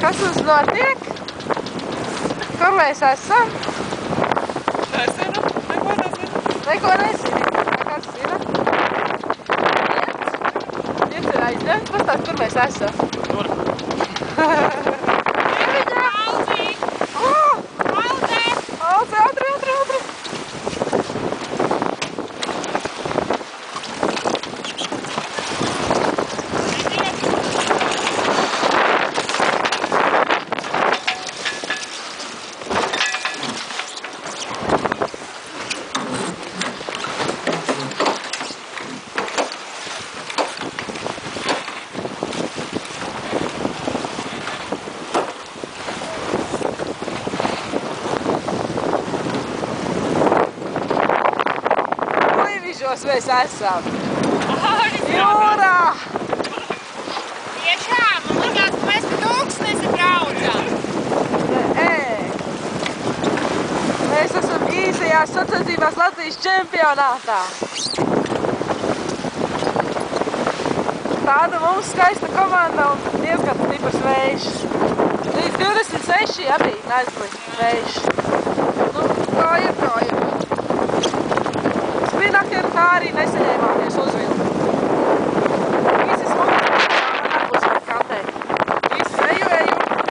Kas mums notiek? Kur mēs esam? Nezinu, neko nezinu. Neko nezinu. Kāds zina? Viens ir aizņemts, pastāst, kur mēs esam. Tur. Alzi! Alzi, ātri! Mēs esam jūrā! Tiešām, man likās, ka mēs pa tūkstnesi braucam. Nē. Mēs esam īsajās sacensībās Latvijas čempionātā. Tāda mums skaista komanda un diezgan stiprs vējš. Līdz 26 arī nezli vējš.